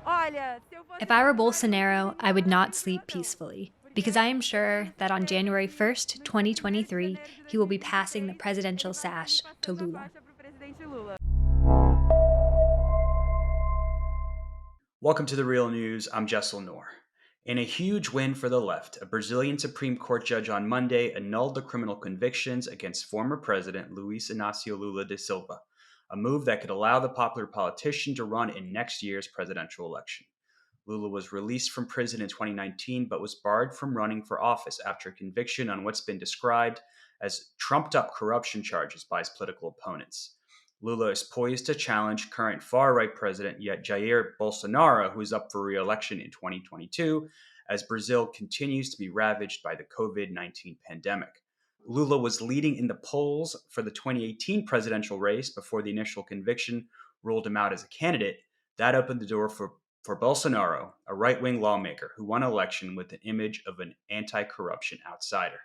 If I were Bolsonaro, I would not sleep peacefully, because I am sure that on January 1st, 2023, he will be passing the presidential sash to Lula. Welcome to The Real News. I'm Jaisal Noor. In a huge win for the left, a Brazilian Supreme Court judge on Monday annulled the criminal convictions against former President Luiz Inácio Lula da Silva, a move that could allow the popular politician to run in next year's presidential election. Lula was released from prison in 2019 but was barred from running for office after a conviction on what's been described as trumped up corruption charges by his political opponents. Lula is poised to challenge current far right president Jair Bolsonaro, who is up for re election in 2022, as Brazil continues to be ravaged by the COVID-19 pandemic. Lula was leading in the polls for the 2018 presidential race before the initial conviction ruled him out as a candidate. That opened the door for Bolsonaro, a right wing lawmaker who won an election with an image of an anti corruption outsider.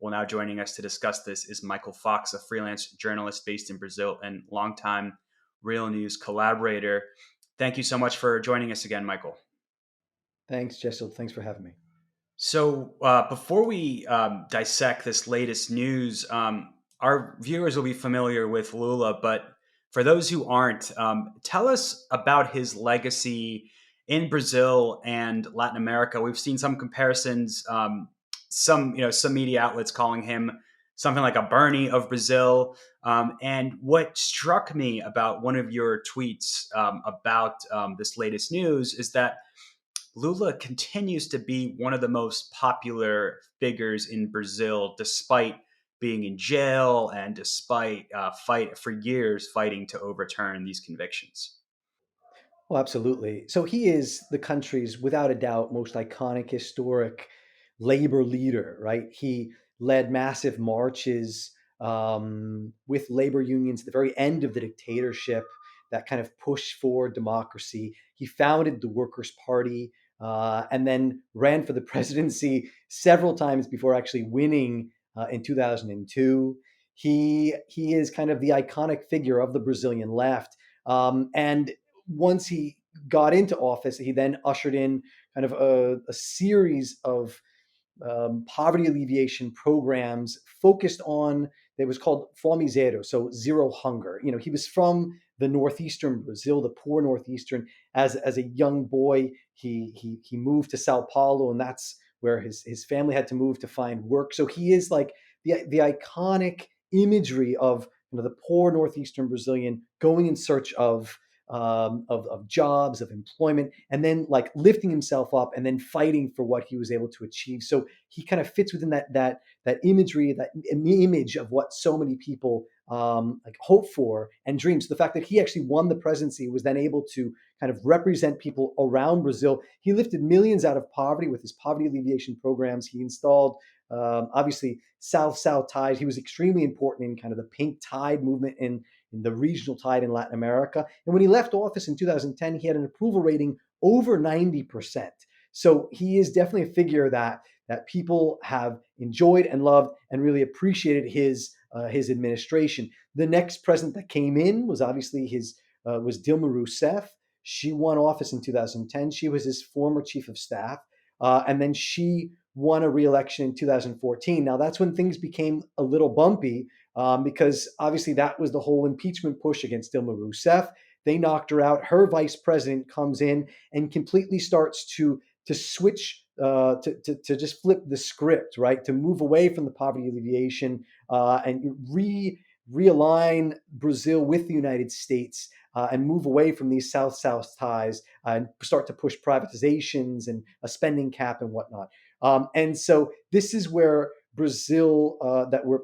Well, now joining us to discuss this is Michael Fox, a freelance journalist based in Brazil and longtime Real News collaborator. Thank you so much for joining us again, Michael. Thanks, Jessel. Thanks for having me. So, before we dissect this latest news, our viewers will be familiar with Lula, but for those who aren't, tell us about his legacy in Brazil and Latin America. We've seen some comparisons, some media outlets calling him something like a Bernie of Brazil. And what struck me about one of your tweets about this latest news is that Lula continues to be one of the most popular figures in Brazil, despite being in jail and despite fight for years fighting to overturn these convictions. Well, absolutely. So he is the country's, without a doubt, most iconic, historic labor leader, right? He led massive marches with labor unions at the very end of the dictatorship that kind of pushed for democracy. He founded the Workers' Party and then ran for the presidency several times before actually winning in 2002. He is kind of the iconic figure of the Brazilian left. And once he got into office, he then ushered in kind of a series of poverty alleviation programs focused on, it was called Fome Zero, so zero hunger. You know, he was from the northeastern Brazil, the poor northeastern. As a young boy, he moved to Sao Paulo, and that's where his family had to move to find work. So he is like the iconic imagery of, you know, the poor northeastern Brazilian going in search of jobs, of employment, and then like lifting himself up and then fighting for what he was able to achieve. So he kind of fits within that imagery, that image of what so many people like hope for and dream. So the fact that he actually won the presidency, was then able to kind of represent people around Brazil. He lifted millions out of poverty with his poverty alleviation programs. He installed obviously South-South ties. He was extremely important in kind of the pink tide movement in the regional tide in Latin America. And when he left office in 2010, he had an approval rating over 90%. So he is definitely a figure that people have enjoyed and loved and really appreciated his administration. The next president that came in was obviously was Dilma Rousseff. She won office in 2010. She was his former chief of staff, and then she won a re-election in 2014. Now that's when things became a little bumpy because obviously that was the whole impeachment push against Dilma Rousseff. They knocked her out. Her vice president comes in and completely starts to switch to just flip the script, right? To move away from the poverty alleviation and realign Brazil with the United States and move away from these South-South ties and start to push privatizations and a spending cap and whatnot. And so this is where Brazil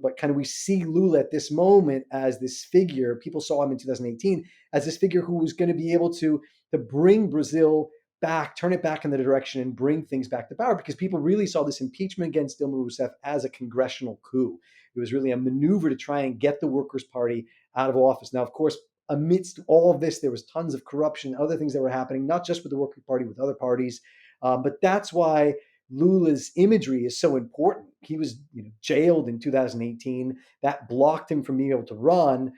but kind of we see Lula at this moment as this figure. People saw him in 2018 as this figure who was going to be able to bring Brazil back, turn it back in the direction and bring things back to power, because people really saw this impeachment against Dilma Rousseff as a congressional coup. It was really a maneuver to try and get the Workers' Party out of office. Now, of course, amidst all of this, there was tons of corruption, other things that were happening, not just with the Workers' Party, with other parties. But that's why Lula's imagery is so important. He was, jailed in 2018. That blocked him from being able to run.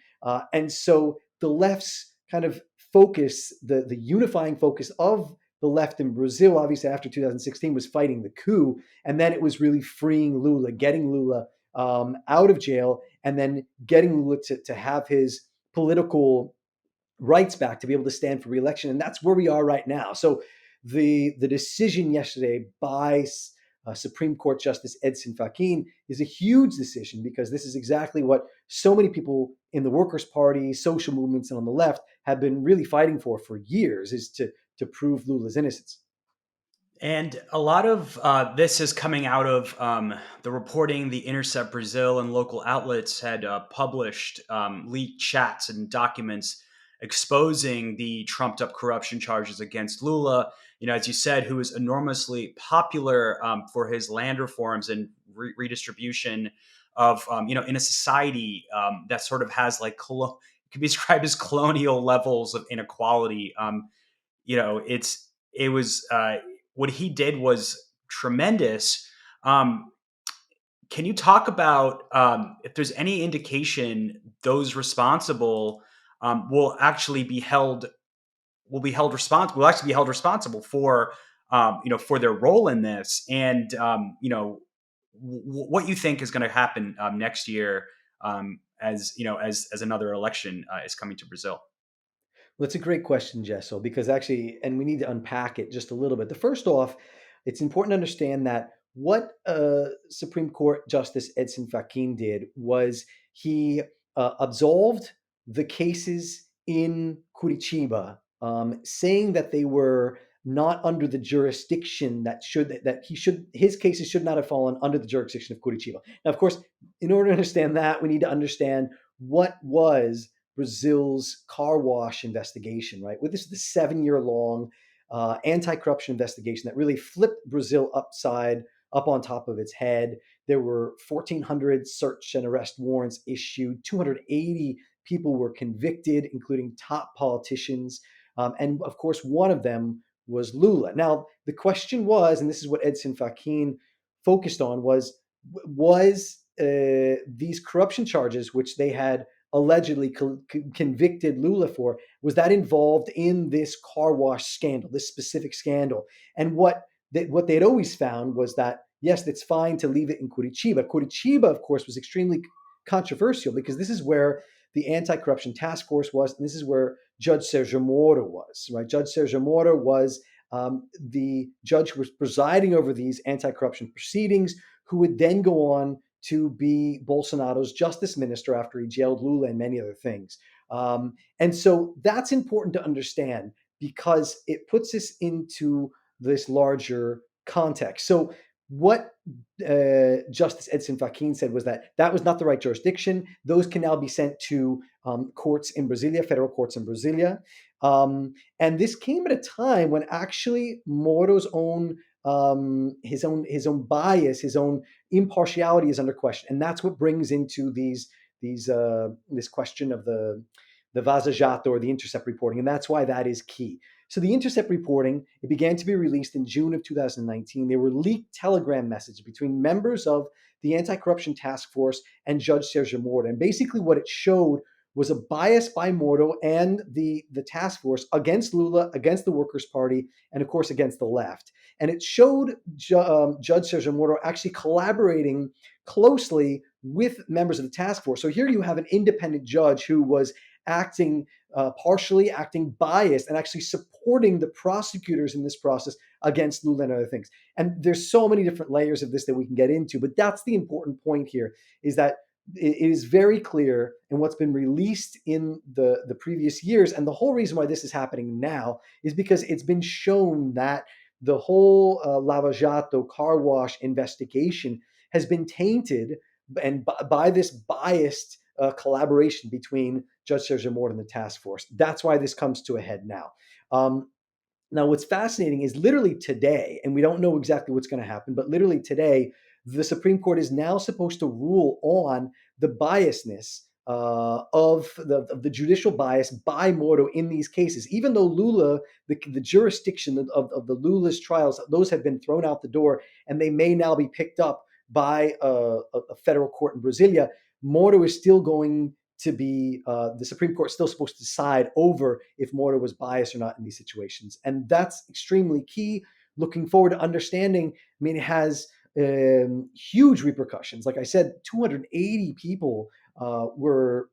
And so the left's kind of focus, the unifying focus of the left in Brazil, obviously after 2016, was fighting the coup. And then it was really freeing Lula, getting Lula out of jail, and then getting Lula to have his political rights back to be able to stand for re-election. And that's where we are right now. So the decision yesterday by Supreme Court Justice Edson Fachin is a huge decision, because this is exactly what so many people in the Workers' Party, social movements, and on the left have been really fighting for years, is to prove Lula's innocence. And a lot of this is coming out of the reporting the Intercept Brazil and local outlets had published leaked chats and documents exposing the trumped up corruption charges against Lula. As you said, who is enormously popular for his land reforms and redistribution of, in a society that sort of has like, could be described as colonial levels of inequality. It was what he did was tremendous. Can you talk about if there's any indication those responsible will actually be held responsible? Will actually be held responsible for for their role in this, and what you think is going to happen next year as another election is coming to Brazil. Well, it's a great question, Jessel, because actually, and we need to unpack it just a little bit. The first off, it's important to understand that what Supreme Court Justice Edson Fachin did was he absolved the cases in Curitiba, saying that they were not under the jurisdiction his cases should not have fallen under the jurisdiction of Curitiba. Now, of course, in order to understand that, we need to understand what was Brazil's car wash investigation, right? Well, this is the 7-year-long anti-corruption investigation that really flipped Brazil up on top of its head. There were 1,400 search and arrest warrants issued. 280 people were convicted, including top politicians. And of course, one of them was Lula. Now, the question was, and this is what Edson Fachin focused on, was these corruption charges, which they had allegedly convicted Lula for, was that involved in this car wash scandal, this specific scandal? And what they had always found was that, yes, it's fine to leave it in Curitiba. Curitiba, of course, was extremely controversial, because this is where the anti-corruption task force was, and this is where Judge Sergio Moro was, right? Judge Sergio Moro was the judge who was presiding over these anti-corruption proceedings, who would then go on to be Bolsonaro's justice minister after he jailed Lula and many other things. And so that's important to understand, because it puts us into this larger context. So what Justice Edson Fachin said was that was not the right jurisdiction. Those can now be sent to courts in Brasilia, federal courts in Brasilia. And this came at a time when actually Moro's own his own bias, his own impartiality is under question, and that's what brings into this question of the Vasagate, or the Intercept reporting, and that's why that is key. So the Intercept reporting, it began to be released in June of 2019. There were leaked telegram messages between members of the Anti-Corruption Task Force and Judge Sergio Moro, and basically what it showed was a bias by Moro and the task force against Lula, against the Workers' Party, and of course against the left. And it showed Judge Sergio Moro actually collaborating closely with members of the task force. So here you have an independent judge who was acting partially, acting biased, and actually supporting the prosecutors in this process against Lula and other things. And there's so many different layers of this that we can get into, but that's the important point here, is that it is very clear in what's been released in the previous years. And the whole reason why this is happening now is because it's been shown that the whole Lava Jato car wash investigation has been tainted and by this biased collaboration between Judge Sergio Moro and the task force. That's why this comes to a head now. Now, what's fascinating is literally today, and we don't know exactly what's going to happen, but literally today, the Supreme Court is now supposed to rule on the biasness of the judicial bias by Moro in these cases. Even though Lula, the jurisdiction of the Lula's trials, those have been thrown out the door, and they may now be picked up by a federal court in Brasilia, Moro is still going to be the Supreme Court still supposed to decide over if Moro was biased or not in these situations. And that's extremely key. Looking forward to understanding. I mean, it has huge repercussions. Like I said, 280 people were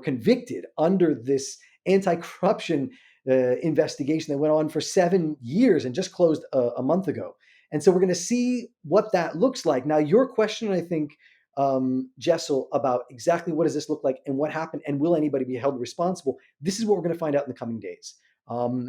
convicted under this anti-corruption investigation that went on for 7 years and just closed a month ago. And so we're going to see what that looks like. Now, your question, I think, Jaisal, about exactly what does this look like and what happened and will anybody be held responsible? This is what we're going to find out in the coming days. What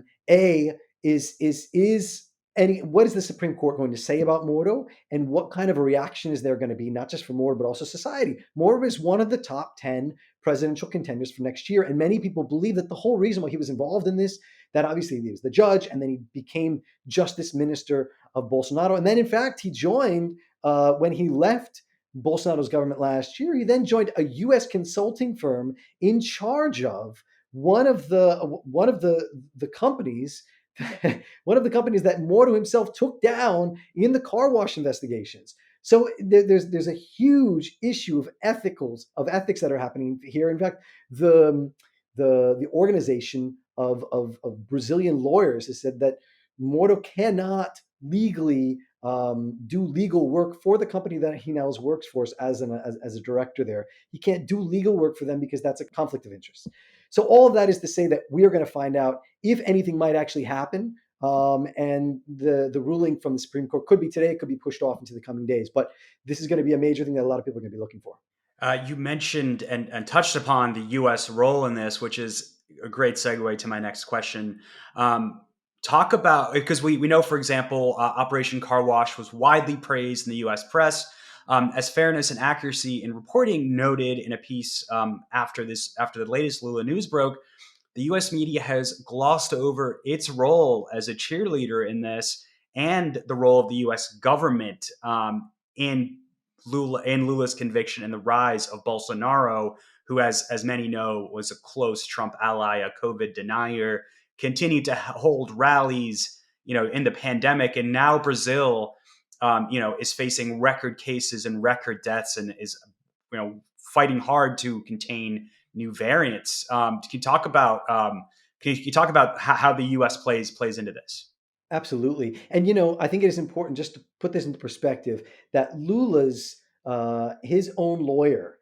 is the Supreme Court going to say about Moro, and what kind of a reaction is there going to be, not just for Moro, but also society? Moro is one of the top 10 presidential contenders for next year, and many people believe that the whole reason why he was involved in this, that obviously he was the judge, and then he became Justice Minister of Bolsonaro, and then in fact he joined when he left Bolsonaro's government last year. He then joined a U.S. consulting firm in charge of one of the companies one of the companies that Moro himself took down in the car wash investigations. So there's a huge issue of ethics that are happening here. In fact, the organization of Brazilian lawyers has said that Moro cannot legally do legal work for the company that he now works for as a director there. He can't do legal work for them because that's a conflict of interest. So all of that is to say that we are going to find out if anything might actually happen. And the ruling from the Supreme Court could be today, it could be pushed off into the coming days. But this is going to be a major thing that a lot of people are going to be looking for. You mentioned and touched upon the U.S. role in this, which is a great segue to my next question. Talk about, because we know, for example, Operation Car Wash was widely praised in the U.S. press as fairness and accuracy in reporting. Noted in a piece after the latest Lula news broke, the U.S. media has glossed over its role as a cheerleader in this and the role of the U.S. government in Lula's conviction and the rise of Bolsonaro, who, as many know, was a close Trump ally, a COVID denier, continued to hold rallies, in the pandemic. And now Brazil, is facing record cases and record deaths and is, fighting hard to contain new variants. Can you talk about how the U.S. plays into this? Absolutely. And, I think it is important just to put this into perspective that Lula's, his own lawyer,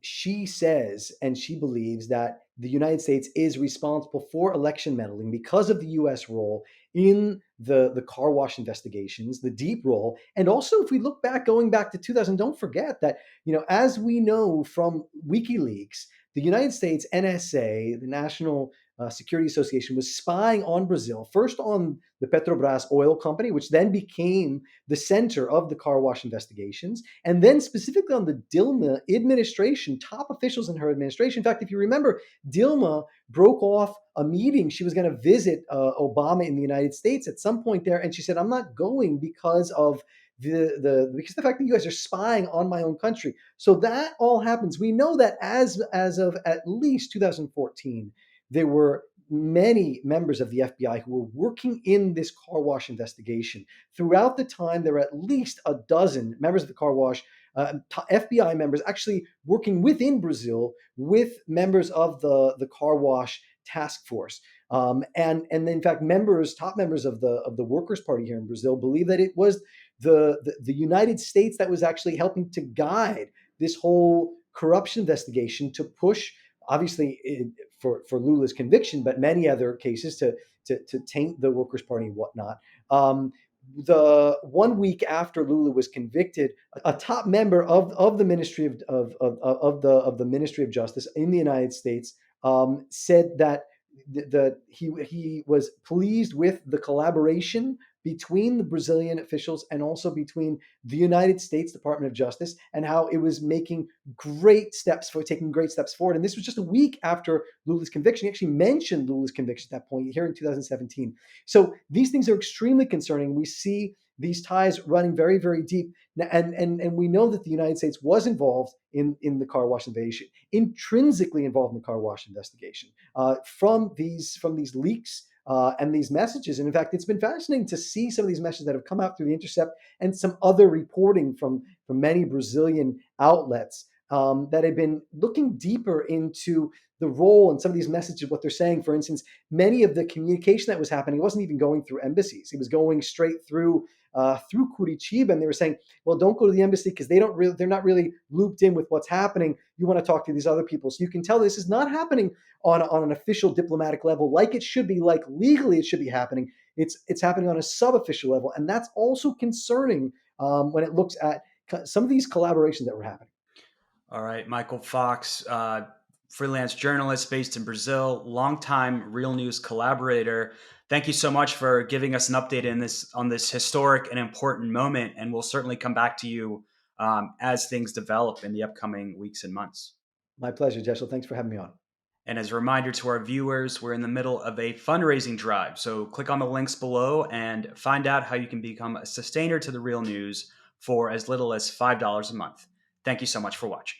she says, and she believes that the United States is responsible for election meddling because of the U.S. role in the car wash investigations, the deep role. And also, if we look back, going back to 2000, don't forget that, as we know from WikiLeaks, the United States NSA, the National Security Association, was spying on Brazil, first on the Petrobras oil company, which then became the center of the car wash investigations, and then specifically on the Dilma administration, top officials in her administration. In fact, if you remember, Dilma broke off a meeting. She was going to visit Obama in the United States at some point there, and she said, "I'm not going because of the fact that you guys are spying on my own country." So that all happens. We know that as of at least 2014, there were many members of the FBI who were working in this car wash investigation. Throughout the time, there were at least a dozen members of the car wash, FBI members actually working within Brazil with members of the car wash task force. And in fact, top members of the Workers' Party here in Brazil believe that it was the United States that was actually helping to guide this whole corruption investigation to push, obviously, for Lula's conviction, but many other cases to taint the Workers' Party and whatnot. The 1 week after Lula was convicted, a top member of the Ministry of the Ministry of Justice in the United States said that he was pleased with the collaboration between the Brazilian officials and also between the United States Department of Justice, and how it was taking great steps forward. And this was just a week after Lula's conviction. He actually mentioned Lula's conviction at that point here in 2017. So these things are extremely concerning. We see these ties running very, very deep. And we know that the United States was involved in the car wash investigation, intrinsically involved in the car wash investigation from these leaks and these messages. And in fact, it's been fascinating to see some of these messages that have come out through The Intercept and some other reporting from many Brazilian outlets that had been looking deeper into the role and some of these messages, what they're saying. For instance, many of the communication that was happening wasn't even going through embassies. It was going straight through Curitiba, and they were saying, well, don't go to the embassy because they're not really looped in with what's happening. You want to talk to these other people. So you can tell this is not happening on an official diplomatic level like it should be, like legally it should be happening. It's happening on a sub-official level, and that's also concerning when it looks at some of these collaborations that were happening. All right, Michael Fox, freelance journalist based in Brazil, longtime Real News collaborator. Thank you so much for giving us an update on this historic and important moment, and we'll certainly come back to you as things develop in the upcoming weeks and months. My pleasure, Jessel. Thanks for having me on. And as a reminder to our viewers, we're in the middle of a fundraising drive. So click on the links below and find out how you can become a sustainer to the Real News for as little as $5 a month. Thank you so much for watching.